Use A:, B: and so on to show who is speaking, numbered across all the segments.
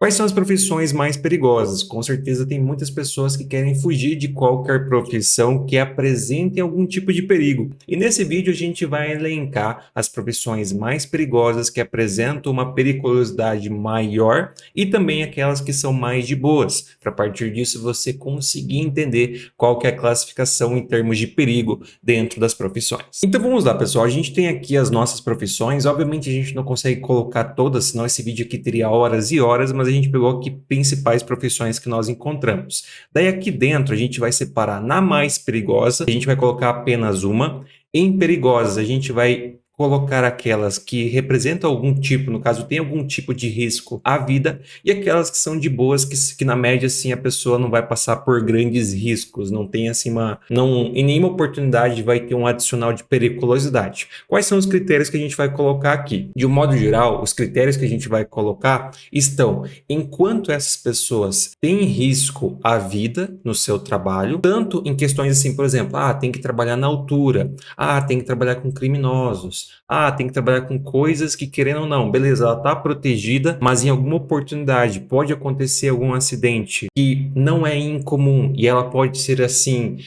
A: Quais são as profissões mais perigosas? Com certeza tem muitas pessoas que querem fugir de qualquer profissão que apresente algum tipo de perigo. E nesse vídeo a gente vai elencar as profissões mais perigosas que apresentam uma periculosidade maior e também aquelas que são mais de boas, para a partir disso você conseguir entender qual que é a classificação em termos de perigo dentro das profissões. Então vamos lá, pessoal, a gente tem aqui as nossas profissões, obviamente a gente não consegue colocar todas, senão esse vídeo aqui teria horas e horas, mas a gente pegou aqui principais profissões que nós encontramos. Daí aqui dentro a gente vai separar na mais perigosa, a gente vai colocar apenas uma. Em perigosas a gente vai colocar aquelas que representam algum tipo, no caso tem algum tipo de risco à vida, e aquelas que são de boas, que na média assim a pessoa não vai passar por grandes riscos, não tem assim em nenhuma oportunidade vai ter um adicional de periculosidade. Quais são os critérios que a gente vai colocar aqui? De um modo geral, os critérios que a gente vai colocar estão enquanto essas pessoas têm risco à vida no seu trabalho, tanto em questões assim, por exemplo, tem que trabalhar na altura, tem que trabalhar com criminosos, tem que trabalhar com coisas que, querendo ou não, beleza, ela está protegida, mas em alguma oportunidade pode acontecer algum acidente que não é incomum e ela pode ser assim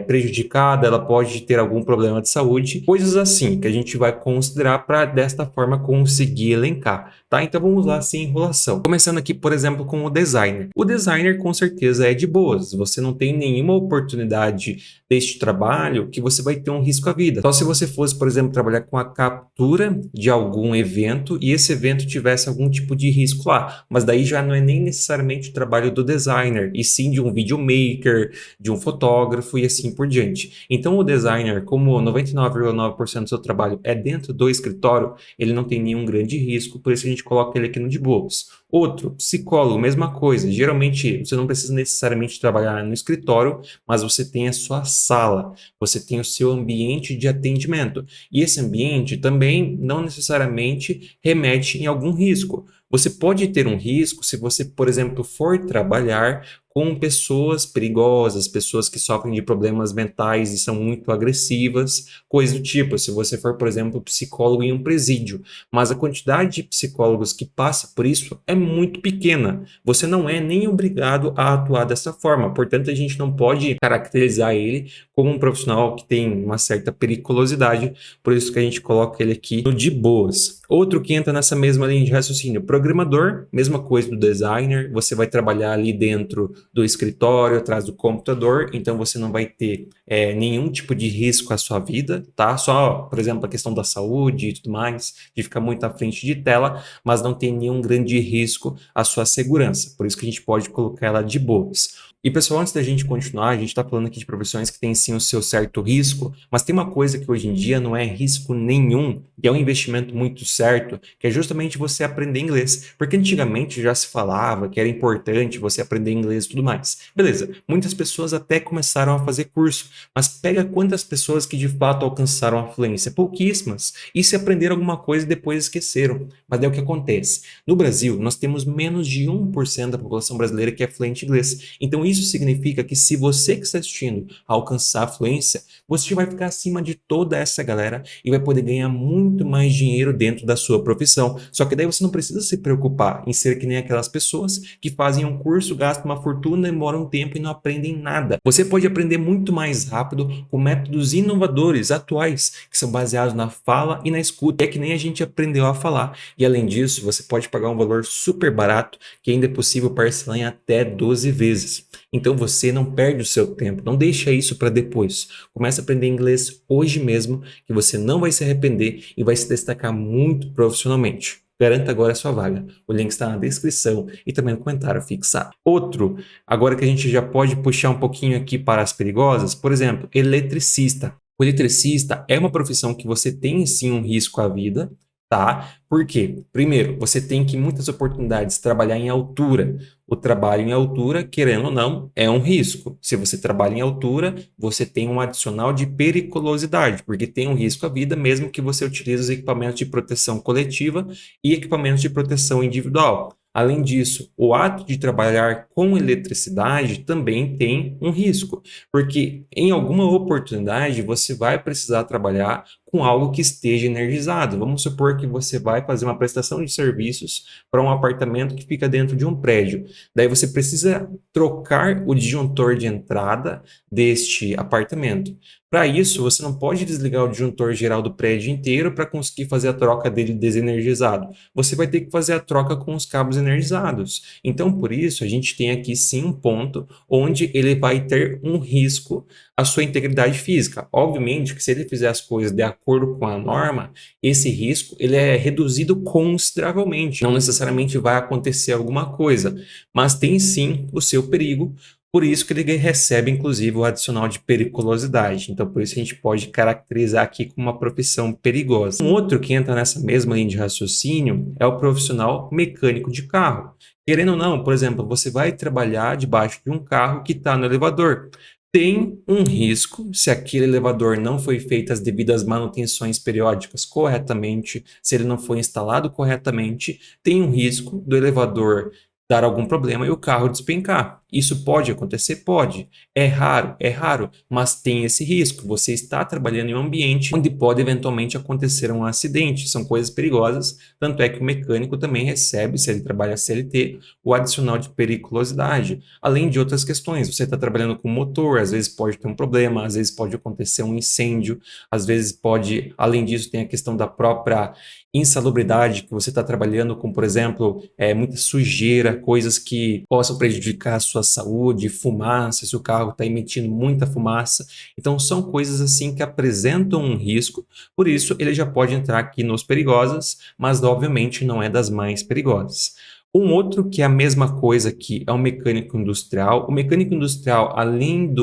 A: prejudicada, ela pode ter algum problema de saúde, coisas assim que a gente vai considerar para desta forma conseguir elencar, tá? Então vamos lá sem enrolação. Começando aqui, por exemplo, com o designer. O designer com certeza é de boas, você não tem nenhuma oportunidade deste trabalho que você vai ter um risco à vida. Só se você fosse, por exemplo, trabalhar com a captura de algum evento e esse evento tivesse algum tipo de risco lá, mas daí já não é nem necessariamente o trabalho do designer, e sim de um videomaker, de um fotógrafo e assim por diante. Então o designer, como 99,9% do seu trabalho é dentro do escritório, ele não tem nenhum grande risco, por isso a gente coloca ele aqui no de boas. Outro, psicólogo, mesma coisa. Geralmente você não precisa necessariamente trabalhar no escritório, mas você tem a sua sala, você tem o seu ambiente de atendimento. E esse ambiente também não necessariamente remete em algum risco. Você pode ter um risco se você, por exemplo, for trabalhar com pessoas perigosas, pessoas que sofrem de problemas mentais e são muito agressivas, coisa do tipo. Se você for, por exemplo, psicólogo em um presídio, mas a quantidade de psicólogos que passa por isso é muito pequena. Você não é nem obrigado a atuar dessa forma, portanto, a gente não pode caracterizar ele como um profissional que tem uma certa periculosidade, por isso que a gente coloca ele aqui no de boas. Outro que entra nessa mesma linha de raciocínio, programador, mesma coisa do designer, você vai trabalhar ali dentro do escritório, atrás do computador, então você não vai ter nenhum tipo de risco à sua vida, tá? Só, por exemplo, a questão da saúde e tudo mais, de ficar muito à frente de tela, mas não tem nenhum grande risco à sua segurança, por isso que a gente pode colocar ela de boas. E pessoal, antes da gente continuar, a gente está falando aqui de profissões que têm sim o seu certo risco, mas tem uma coisa que hoje em dia não é risco nenhum, e é um investimento muito certo, que é justamente você aprender inglês. Porque antigamente já se falava que era importante você aprender inglês e tudo mais. Beleza, muitas pessoas até começaram a fazer curso, mas pega quantas pessoas que de fato alcançaram a fluência? Pouquíssimas. E se aprenderam alguma coisa e depois esqueceram. Mas é o que acontece. No Brasil, nós temos menos de 1% da população brasileira que é fluente em inglês. Então isso significa que se você que está assistindo alcançar a fluência, você vai ficar acima de toda essa galera e vai poder ganhar muito mais dinheiro dentro da sua profissão. Só que daí você não precisa se preocupar em ser que nem aquelas pessoas que fazem um curso, gastam uma fortuna, demoram um tempo e não aprendem nada. Você pode aprender muito mais rápido com métodos inovadores, atuais, que são baseados na fala e na escuta. É que nem a gente aprendeu a falar. E além disso, você pode pagar um valor super barato, que ainda é possível parcelar em até 12 vezes. Então você não perde o seu tempo, não deixa isso para depois. Comece a aprender inglês hoje mesmo, que você não vai se arrepender e vai se destacar muito profissionalmente. Garanta agora a sua vaga. O link está na descrição e também no comentário fixado. Outro, agora que a gente já pode puxar um pouquinho aqui para as perigosas, por exemplo, eletricista. O eletricista é uma profissão que você tem sim um risco à vida, tá? Por quê? Primeiro, você tem que em muitas oportunidades trabalhar em altura. O trabalho em altura, querendo ou não, é um risco. Se você trabalha em altura, você tem um adicional de periculosidade, porque tem um risco à vida, mesmo que você utilize os equipamentos de proteção coletiva e equipamentos de proteção individual. Além disso, o ato de trabalhar com eletricidade também tem um risco, porque em alguma oportunidade você vai precisar trabalhar com algo que esteja energizado. Vamos supor que você vai fazer uma prestação de serviços para um apartamento que fica dentro de um prédio. Daí você precisa trocar o disjuntor de entrada deste apartamento. Para isso, você não pode desligar o disjuntor geral do prédio inteiro para conseguir fazer a troca dele desenergizado. Você vai ter que fazer a troca com os cabos energizados. Então, por isso, a gente tem aqui sim um ponto onde ele vai ter um risco à sua integridade física. Obviamente que se ele fizer as coisas de acordo com a norma, esse risco ele é reduzido consideravelmente. Não necessariamente vai acontecer alguma coisa, mas tem sim o seu perigo. Por isso que ele recebe, inclusive, o adicional de periculosidade. Então, por isso a gente pode caracterizar aqui como uma profissão perigosa. Um outro que entra nessa mesma linha de raciocínio é o profissional mecânico de carro. Querendo ou não, por exemplo, você vai trabalhar debaixo de um carro que está no elevador. Tem um risco, se aquele elevador não foi feito as devidas manutenções periódicas corretamente, se ele não foi instalado corretamente, tem um risco do elevador dar algum problema e o carro despencar. Isso pode acontecer? Pode. É raro, mas tem esse risco. Você está trabalhando em um ambiente onde pode eventualmente acontecer um acidente. São coisas perigosas, tanto é que o mecânico também recebe, se ele trabalha CLT, o adicional de periculosidade. Além de outras questões, você está trabalhando com motor, às vezes pode ter um problema, às vezes pode acontecer um incêndio, às vezes pode, além disso, tem a questão da própria insalubridade, que você está trabalhando com, por exemplo, muita sujeira, coisas que possam prejudicar a sua saúde, fumaça, se o carro está emitindo muita fumaça. Então, são coisas assim que apresentam um risco, por isso ele já pode entrar aqui nos perigosas, mas obviamente não é das mais perigosas. Um outro que é a mesma coisa aqui é o mecânico industrial. O mecânico industrial, além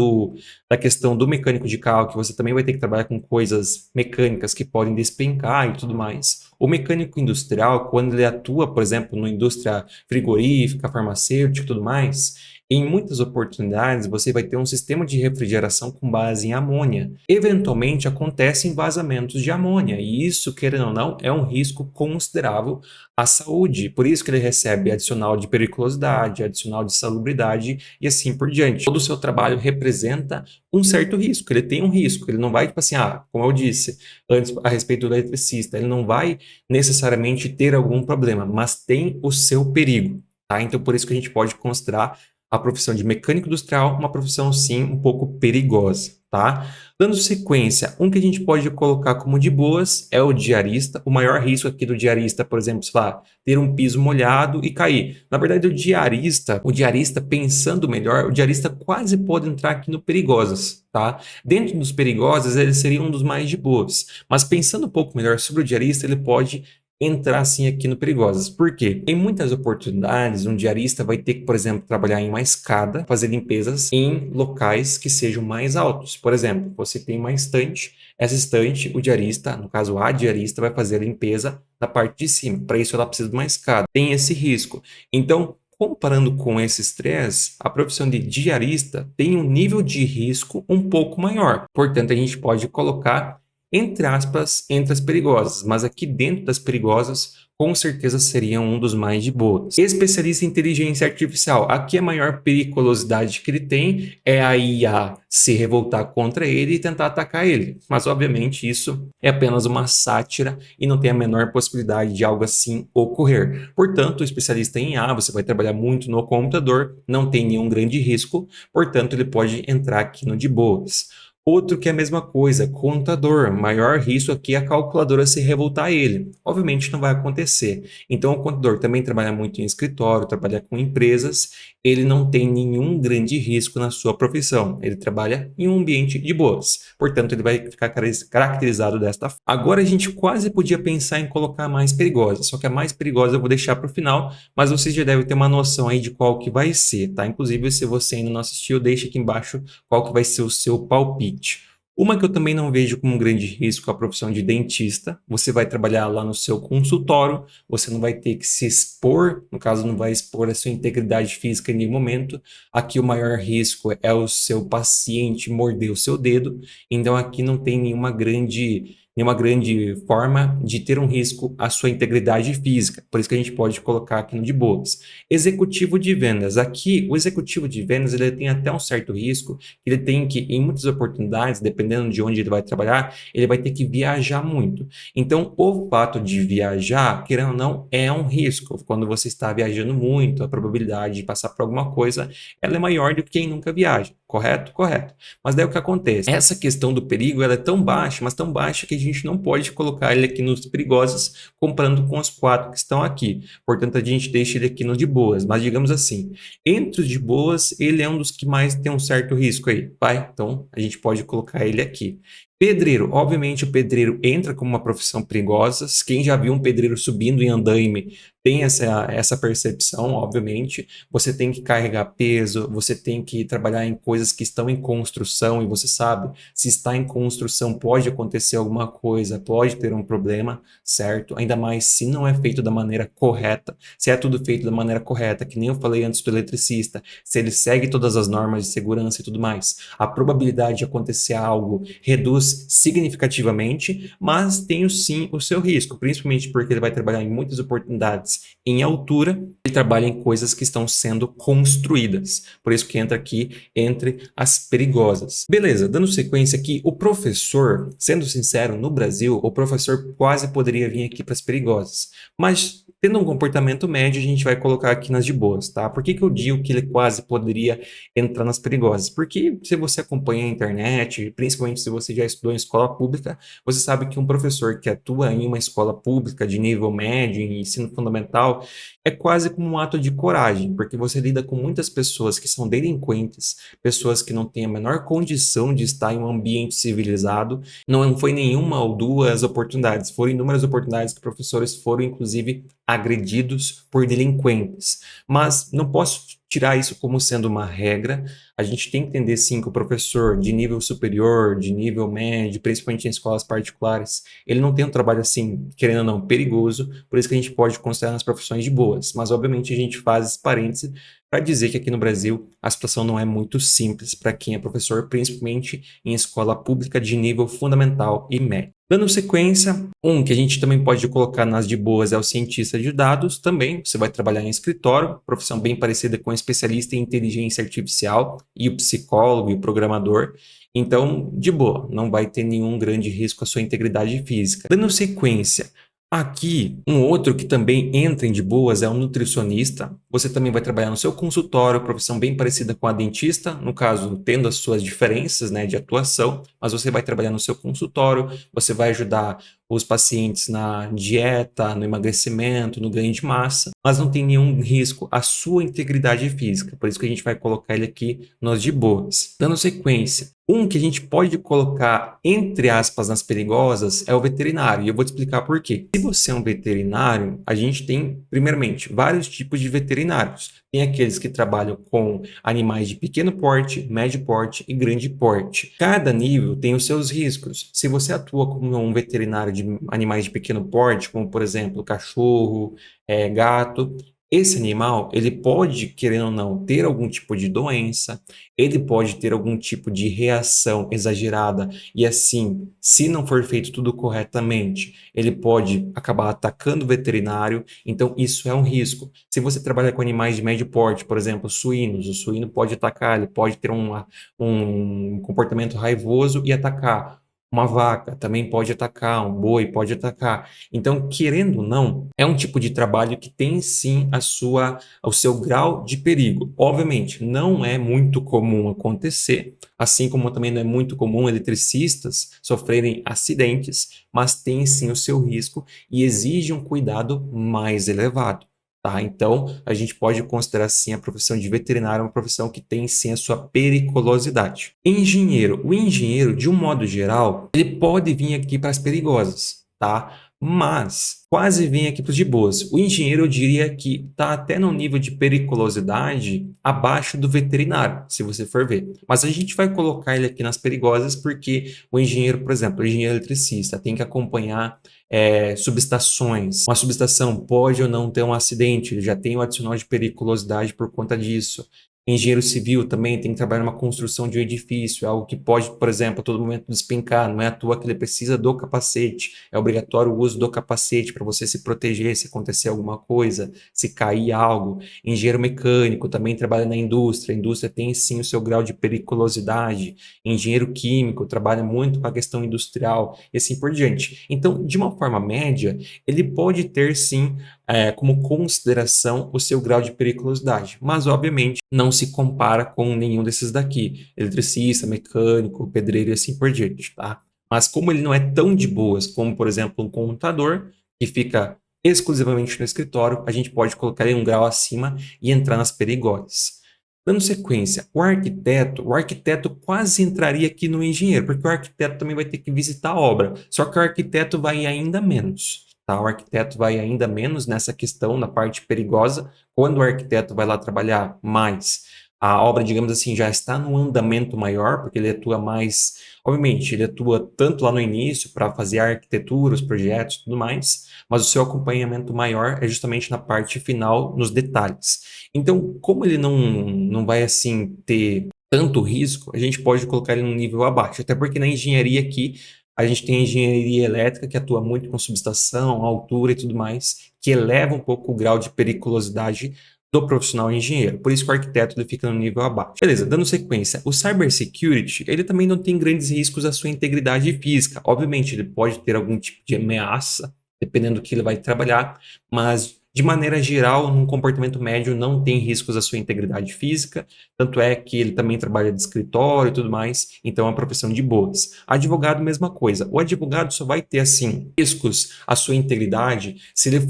A: da questão do mecânico de carro, que você também vai ter que trabalhar com coisas mecânicas que podem despencar e tudo mais. O mecânico industrial, quando ele atua, por exemplo, na indústria frigorífica, farmacêutica e tudo mais, em muitas oportunidades você vai ter um sistema de refrigeração com base em amônia. Eventualmente acontecem vazamentos de amônia e isso, querendo ou não, é um risco considerável à saúde. Por isso que ele recebe adicional de periculosidade, adicional de salubridade e assim por diante. Todo o seu trabalho representa um certo risco, ele tem um risco, ele não vai, tipo assim, como eu disse antes a respeito do eletricista, ele não vai necessariamente ter algum problema, mas tem o seu perigo, tá? Então por isso que a gente pode considerar a profissão de mecânico industrial uma profissão, sim, um pouco perigosa, tá? Dando sequência, um que a gente pode colocar como de boas é o diarista. O maior risco aqui do diarista, por exemplo, sei lá, ter um piso molhado e cair. Na verdade, o diarista pensando melhor, o diarista quase pode entrar aqui no perigosas, tá? Dentro dos perigosas, ele seria um dos mais de boas. Mas pensando um pouco melhor sobre o diarista, ele pode entrar sim aqui no perigosas. Por quê? Em muitas oportunidades, um diarista vai ter que, por exemplo, trabalhar em uma escada, fazer limpezas em locais que sejam mais altos. Por exemplo, você tem uma estante, essa estante, o diarista, no caso a diarista, vai fazer a limpeza da parte de cima. Para isso, ela precisa de uma escada. Tem esse risco. Então, comparando com esses três, a profissão de diarista tem um nível de risco um pouco maior. Portanto, a gente pode colocar entre aspas, entre as perigosas, mas aqui dentro das perigosas, com certeza seriam um dos mais de boas. Especialista em inteligência artificial, aqui a maior periculosidade que ele tem é a IA se revoltar contra ele e tentar atacar ele, mas obviamente isso é apenas uma sátira e não tem a menor possibilidade de algo assim ocorrer. Portanto, o especialista em IA, você vai trabalhar muito no computador, não tem nenhum grande risco, portanto ele pode entrar aqui no de boas. Outro que é a mesma coisa, contador. Maior risco aqui é a calculadora se revoltar a ele. Obviamente não vai acontecer. Então o contador também trabalha muito em escritório, trabalha com empresas. Ele não tem nenhum grande risco na sua profissão. Ele trabalha em um ambiente de boas. Portanto, ele vai ficar caracterizado desta forma. Agora a gente quase podia pensar em colocar a mais perigosa. Só que a mais perigosa eu vou deixar para o final, mas você já deve ter uma noção aí de qual que vai ser, tá? Inclusive, se você ainda não assistiu, deixa aqui embaixo qual que vai ser o seu palpite. Uma que eu também não vejo como um grande risco é a profissão de dentista. Você vai trabalhar lá no seu consultório, você não vai ter que se expor, no caso não vai expor a sua integridade física em nenhum momento. Aqui o maior risco é o seu paciente morder o seu dedo, então aqui não tem nenhuma grande nenhuma grande forma de ter um risco à sua integridade física. Por isso que a gente pode colocar aqui no de boas. Executivo de vendas. Aqui, o executivo de vendas, ele tem até um certo risco. Ele tem que, em muitas oportunidades, dependendo de onde ele vai trabalhar, ele vai ter que viajar muito. Então, o fato de viajar, querendo ou não, é um risco. Quando você está viajando muito, a probabilidade de passar por alguma coisa, ela é maior do que quem nunca viaja. Correto? Correto. Mas daí o que acontece? Essa questão do perigo, ela é tão baixa, mas tão baixa que a gente não pode colocar ele aqui nos perigosos, comparando com os 4 que estão aqui. Portanto, a gente deixa ele aqui no de boas. Mas digamos assim, entre os de boas, ele é um dos que mais tem um certo risco aí. Vai? Então, a gente pode colocar ele aqui. Pedreiro, obviamente o pedreiro entra como uma profissão perigosa. Quem já viu um pedreiro subindo em andaime tem essa percepção, obviamente. Você tem que carregar peso, você tem que trabalhar em coisas que estão em construção e você sabe, se está em construção pode acontecer alguma coisa, pode ter um problema, certo? Ainda mais se não é feito da maneira correta. Se é tudo feito da maneira correta, que nem eu falei antes do eletricista, se ele segue todas as normas de segurança e tudo mais, a probabilidade de acontecer algo reduz significativamente, mas tem sim o seu risco, principalmente porque ele vai trabalhar em muitas oportunidades em altura, ele trabalha em coisas que estão sendo construídas, por isso que entra aqui entre as perigosas. Beleza, dando sequência aqui, o professor, sendo sincero, no Brasil, o professor quase poderia vir aqui para as perigosas, mas tendo um comportamento médio, a gente vai colocar aqui nas de boas, tá? Por que que eu digo que ele quase poderia entrar nas perigosas? Porque se você acompanha a internet, principalmente se você já estudou em escola pública, você sabe que um professor que atua em uma escola pública de nível médio, em ensino fundamental, é quase como um ato de coragem, porque você lida com muitas pessoas que são delinquentes, pessoas que não têm a menor condição de estar em um ambiente civilizado. Não foi nenhuma ou duas oportunidades, foram inúmeras oportunidades que professores foram, inclusive, agredidos por delinquentes. Mas não posso tirar isso como sendo uma regra. A gente tem que entender, sim, que o professor de nível superior, de nível médio, principalmente em escolas particulares, ele não tem um trabalho assim, querendo ou não, perigoso, por isso que a gente pode considerar nas profissões de boas. Mas, obviamente, a gente faz esse parêntese para dizer que aqui no Brasil a situação não é muito simples para quem é professor, principalmente em escola pública de nível fundamental e médio. Dando sequência, um que a gente também pode colocar nas de boas é o cientista de dados, também você vai trabalhar em escritório, profissão bem parecida com especialista em inteligência artificial e o psicólogo e o programador. Então, de boa, não vai ter nenhum grande risco à sua integridade física. Dando sequência, aqui, um outro que também entra em de boas é o nutricionista. Você também vai trabalhar no seu consultório, profissão bem parecida com a dentista, no caso, tendo as suas diferenças, né, de atuação, mas você vai trabalhar no seu consultório, você vai ajudar os pacientes na dieta, no emagrecimento, no ganho de massa, mas não tem nenhum risco à sua integridade física. Por isso que a gente vai colocar ele aqui nos de boas. Dando sequência, um que a gente pode colocar, entre aspas, nas perigosas é o veterinário. E eu vou te explicar por quê. Se você é um veterinário, a gente tem, primeiramente, vários tipos de veterinários. Tem aqueles que trabalham com animais de pequeno porte, médio porte e grande porte. Cada nível tem os seus riscos. Se você atua como um veterinário de animais de pequeno porte, como por exemplo cachorro, gato, esse animal, ele pode, querendo ou não, ter algum tipo de doença, ele pode ter algum tipo de reação exagerada e assim, se não for feito tudo corretamente, ele pode acabar atacando o veterinário, então isso é um risco. Se você trabalha com animais de médio porte, por exemplo, suínos, o suíno pode atacar, ele pode ter um comportamento raivoso e atacar. Uma vaca também pode atacar, um boi pode atacar. Então, querendo ou não, é um tipo de trabalho que tem sim o seu grau de perigo. Obviamente, não é muito comum acontecer, assim como também não é muito comum eletricistas sofrerem acidentes, mas tem sim o seu risco e exige um cuidado mais elevado. Tá? Então, a gente pode considerar sim a profissão de veterinário uma profissão que tem sim a sua periculosidade. Engenheiro. O engenheiro, de um modo geral, ele pode vir aqui para as perigosas, tá? Mas quase vem aqui para os de boas. O engenheiro, eu diria que está até no nível de periculosidade abaixo do veterinário, se você for ver. Mas a gente vai colocar ele aqui nas perigosas porque o engenheiro, por exemplo, o engenheiro eletricista tem que acompanhar subestações. Uma subestação pode ou não ter um acidente, ele já tem o adicional de periculosidade por conta disso. Engenheiro civil também tem que trabalhar numa construção de um edifício, algo que pode, por exemplo, a todo momento despencar. Não é à toa que ele precisa do capacete. É obrigatório o uso do capacete para você se proteger se acontecer alguma coisa, se cair algo. Engenheiro mecânico também trabalha na indústria. A indústria tem sim o seu grau de periculosidade. Engenheiro químico trabalha muito com a questão industrial e assim por diante. Então, de uma forma média, ele pode ter sim como consideração o seu grau de periculosidade, mas obviamente não se compara com nenhum desses daqui, eletricista, mecânico, pedreiro e assim por diante, tá? Mas como ele não é tão de boas como, por exemplo, um contador, que fica exclusivamente no escritório, a gente pode colocar ele um grau acima e entrar nas perigosas. Dando sequência, o arquiteto quase entraria aqui no engenheiro, porque o arquiteto também vai ter que visitar a obra, só que o arquiteto vai ainda menos. Tá? O arquiteto vai ainda menos nessa questão, na parte perigosa, quando o arquiteto vai lá trabalhar mais. A obra, digamos assim, já está no andamento maior, porque ele atua mais. Obviamente, ele atua tanto lá no início para fazer a arquitetura, os projetos e tudo mais, mas o seu acompanhamento maior é justamente na parte final, nos detalhes. Então, como ele não vai assim ter tanto risco, a gente pode colocar ele num nível abaixo, até porque na engenharia aqui a gente tem a engenharia elétrica que atua muito com subestação, altura e tudo mais, que eleva um pouco o grau de periculosidade do profissional engenheiro. Por isso que o arquiteto ele fica no nível abaixo. Beleza, dando sequência, o cybersecurity, ele também não tem grandes riscos à sua integridade física. Obviamente, ele pode ter algum tipo de ameaça, dependendo do que ele vai trabalhar, mas de maneira geral, num comportamento médio, não tem riscos à sua integridade física, tanto é que ele também trabalha de escritório e tudo mais, então é uma profissão de boas. Advogado, mesma coisa. O advogado só vai ter, assim, riscos à sua integridade se ele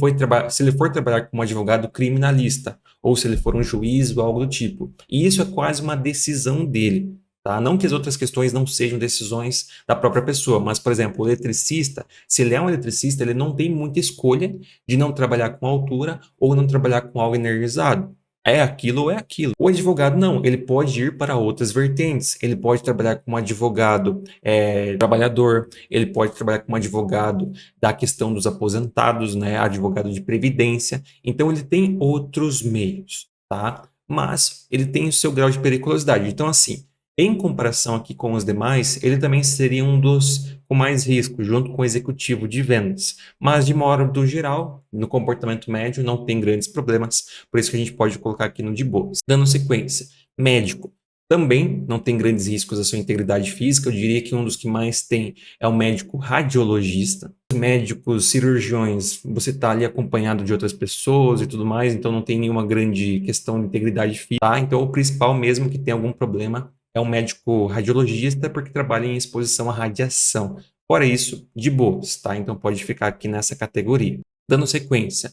A: for trabalhar como advogado criminalista, ou se ele for um juiz ou algo do tipo. E isso é quase uma decisão dele. Tá? Não que as outras questões não sejam decisões da própria pessoa, mas, por exemplo, o eletricista, se ele é um eletricista, ele não tem muita escolha de não trabalhar com altura ou não trabalhar com algo energizado. É aquilo ou é aquilo. O advogado não, ele pode ir para outras vertentes. Ele pode trabalhar como advogado trabalhador, ele pode trabalhar como advogado da questão dos aposentados, né? Advogado de previdência. Então ele tem outros meios, tá? Mas ele tem o seu grau de periculosidade. Então, assim, em comparação aqui com os demais, ele também seria um dos com mais risco, junto com o executivo de vendas. Mas, de modo do geral, no comportamento médio, não tem grandes problemas, por isso que a gente pode colocar aqui no de boas. Dando sequência, médico. Também não tem grandes riscos à sua integridade física, eu diria que um dos que mais tem é o médico radiologista. Os médicos, cirurgiões, você está ali acompanhado de outras pessoas e tudo mais, então não tem nenhuma grande questão de integridade física, tá? Então o principal mesmo que tem algum problema é um médico radiologista porque trabalha em exposição à radiação. Fora isso, de boas, tá? Então pode ficar aqui nessa categoria. Dando sequência.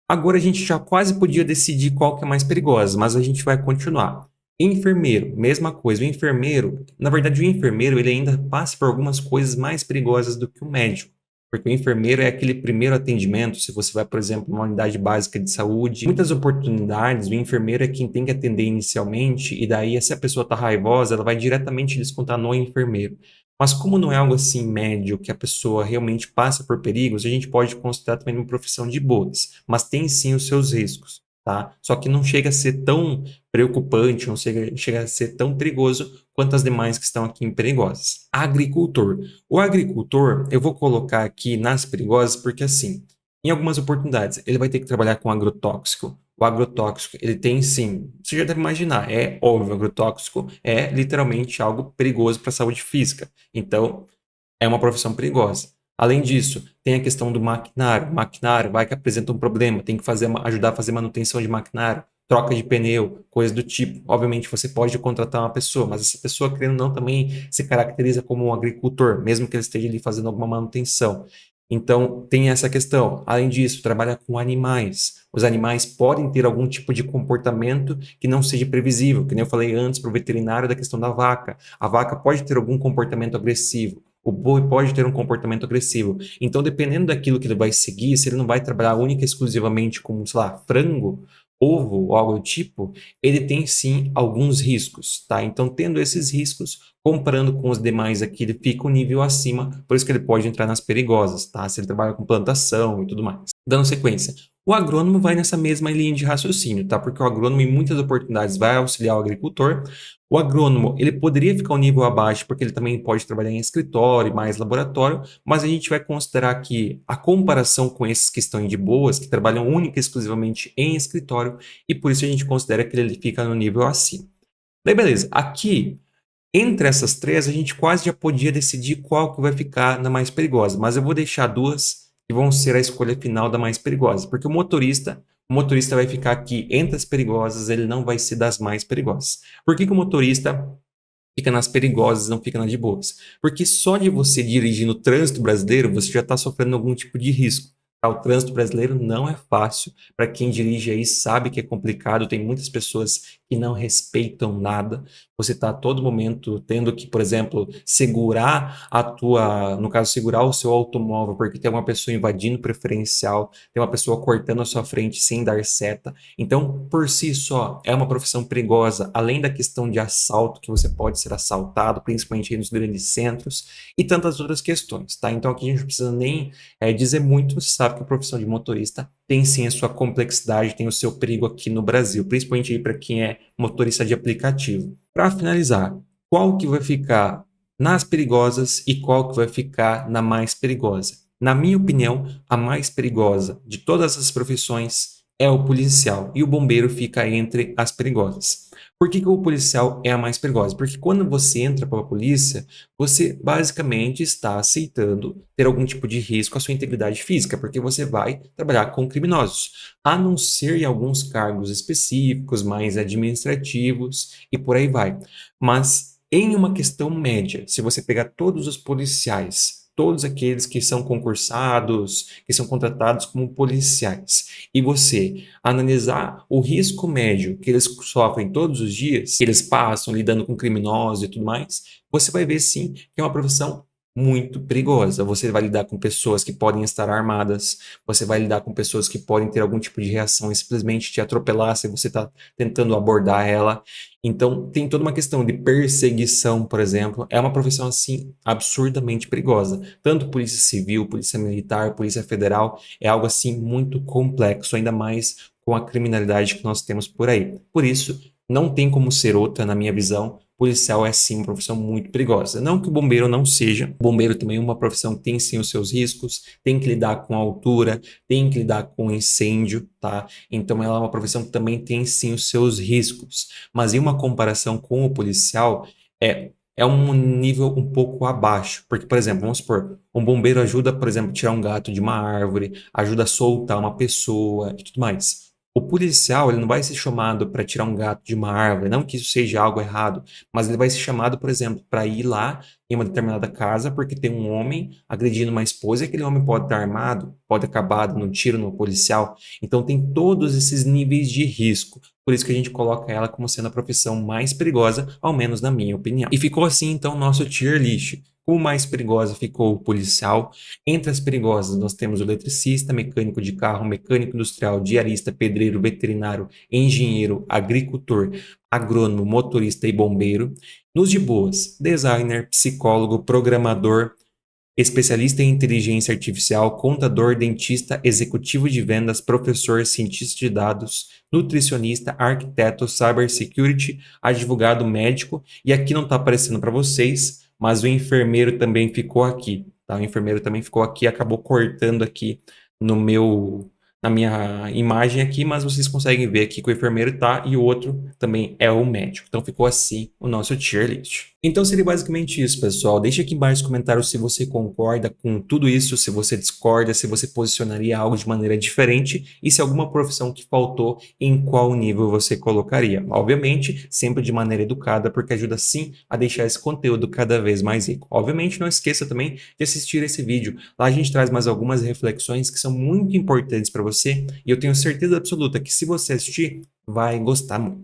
A: Agora a gente já quase podia decidir qual que é mais perigosa, mas a gente vai continuar. Enfermeiro, mesma coisa. O enfermeiro, na verdade, o enfermeiro ele ainda passa por algumas coisas mais perigosas do que o médico. Porque o enfermeiro é aquele primeiro atendimento, se você vai, por exemplo, numa unidade básica de saúde, muitas oportunidades, o enfermeiro é quem tem que atender inicialmente, e daí, se a pessoa está raivosa, ela vai diretamente descontar no enfermeiro. Mas como não é algo assim médio, que a pessoa realmente passa por perigos, a gente pode considerar também uma profissão de boas, mas tem sim os seus riscos, tá? Só que não chega a ser tão preocupante, não chega a ser tão perigoso quanto as demais que estão aqui em perigosas. Agricultor. O agricultor, eu vou colocar aqui nas perigosas porque assim, em algumas oportunidades, ele vai ter que trabalhar com agrotóxico. O agrotóxico, ele tem sim, você já deve imaginar, é óbvio, o agrotóxico é literalmente algo perigoso para a saúde física. Então, é uma profissão perigosa. Além disso, tem a questão do maquinário. Maquinário vai que apresenta um problema, tem que ajudar a fazer manutenção de maquinário, troca de pneu, coisa do tipo. Obviamente, você pode contratar uma pessoa, mas essa pessoa, querendo ou não, também se caracteriza como um agricultor, mesmo que ele esteja ali fazendo alguma manutenção. Então, tem essa questão. Além disso, trabalha com animais. Os animais podem ter algum tipo de comportamento que não seja previsível, que nem eu falei antes para o veterinário da questão da vaca. A vaca pode ter algum comportamento agressivo. O boi pode ter um comportamento agressivo. Então, dependendo daquilo que ele vai seguir, se ele não vai trabalhar única e exclusivamente com, sei lá, frango, ovo ou algo do tipo, ele tem sim alguns riscos, tá? Então, tendo esses riscos, comparando com os demais aqui, ele fica um nível acima, por isso que ele pode entrar nas perigosas, tá? Se ele trabalha com plantação e tudo mais. Dando sequência, O agrônomo vai nessa mesma linha de raciocínio, tá? Porque o agrônomo, em muitas oportunidades, vai auxiliar o agricultor. O agrônomo, ele poderia ficar um nível abaixo, porque ele também pode trabalhar em escritório, mais laboratório, mas a gente vai considerar que a comparação com esses que estão de boas, que trabalham única e exclusivamente em escritório, e por isso a gente considera que ele fica no nível acima. Daí, beleza. Aqui, entre essas três, a gente quase já podia decidir qual que vai ficar na mais perigosa, mas eu vou deixar duas que vão ser a escolha final da mais perigosa, porque o motorista vai ficar aqui entre as perigosas, ele não vai ser das mais perigosas. Por que que o motorista fica nas perigosas, não fica nas de boas? Porque só de você dirigir no trânsito brasileiro, você já está sofrendo algum tipo de risco. Tá? O trânsito brasileiro não é fácil. Para quem dirige aí sabe que é complicado, tem muitas pessoas que não respeitam nada. Você está a todo momento tendo que, por exemplo, segurar no caso, segurar o seu automóvel, porque tem uma pessoa invadindo preferencial, tem uma pessoa cortando a sua frente sem dar seta. Então, por si só, é uma profissão perigosa, além da questão de assalto, que você pode ser assaltado, principalmente aí nos grandes centros, e tantas outras questões, tá? Então, aqui a gente não precisa nem dizer muito, você sabe que a profissão de motorista tem sim a sua complexidade, tem o seu perigo aqui no Brasil, principalmente aí para quem é motorista de aplicativo. Para finalizar, qual que vai ficar nas perigosas e qual que vai ficar na mais perigosa? Na minha opinião, a mais perigosa de todas as profissões é o policial e o bombeiro fica entre as perigosas. Por que que o policial é a mais perigosa? Porque quando você entra para a polícia, você basicamente está aceitando ter algum tipo de risco à sua integridade física, porque você vai trabalhar com criminosos, a não ser em alguns cargos específicos, mais administrativos e por aí vai. Mas em uma questão média, se você pegar todos os policiais, todos aqueles que são concursados, que são contratados como policiais, e você analisar o risco médio que eles sofrem todos os dias, que eles passam lidando com criminosos e tudo mais, você vai ver sim que é uma profissão muito perigosa. Você vai lidar com pessoas que podem estar armadas, você vai lidar com pessoas que podem ter algum tipo de reação e simplesmente te atropelar se você está tentando abordar ela. Então, tem toda uma questão de perseguição, por exemplo. É uma profissão, assim, absurdamente perigosa. Tanto polícia civil, polícia militar, polícia federal, é algo, assim, muito complexo, ainda mais com a criminalidade que nós temos por aí. Por isso, não tem como ser outra, na minha visão. Policial é sim uma profissão muito perigosa. Não que o bombeiro não seja. O bombeiro também é uma profissão que tem sim os seus riscos, tem que lidar com a altura, tem que lidar com incêndio, tá? Então ela é uma profissão que também tem sim os seus riscos. Mas em uma comparação com o policial, é um nível um pouco abaixo. Porque, por exemplo, vamos supor, um bombeiro ajuda, por exemplo, a tirar um gato de uma árvore, ajuda a soltar uma pessoa e tudo mais. O policial, ele não vai ser chamado para tirar um gato de uma árvore, não que isso seja algo errado, mas ele vai ser chamado, por exemplo, para ir lá em uma determinada casa porque tem um homem agredindo uma esposa e aquele homem pode estar armado, pode acabar dando um tiro no policial. Então tem todos esses níveis de risco. Por isso que a gente coloca ela como sendo a profissão mais perigosa, ao menos na minha opinião. E ficou assim, então, o nosso tier list. Como mais perigosa ficou o policial. Entre as perigosas, nós temos o eletricista, mecânico de carro, mecânico industrial, diarista, pedreiro, veterinário, engenheiro, agricultor, agrônomo, motorista e bombeiro. Nos de boas, designer, psicólogo, programador, especialista em inteligência artificial, contador, dentista, executivo de vendas, professor, cientista de dados, nutricionista, arquiteto, cybersecurity, advogado, médico. E aqui não está aparecendo para vocês, mas o enfermeiro também ficou aqui, tá? O enfermeiro também ficou aqui, acabou cortando aqui no meu na minha imagem aqui, mas vocês conseguem ver aqui que o enfermeiro tá e o outro também é o médico. Então ficou assim o nosso tier list. Então seria basicamente isso, pessoal. Deixe aqui embaixo nos comentários se você concorda com tudo isso, se você discorda, se você posicionaria algo de maneira diferente e se alguma profissão que faltou, em qual nível você colocaria. Obviamente, sempre de maneira educada, porque ajuda sim a deixar esse conteúdo cada vez mais rico. Obviamente, não esqueça também de assistir esse vídeo. Lá a gente traz mais algumas reflexões que são muito importantes para você e eu tenho certeza absoluta que se você assistir, vai gostar muito.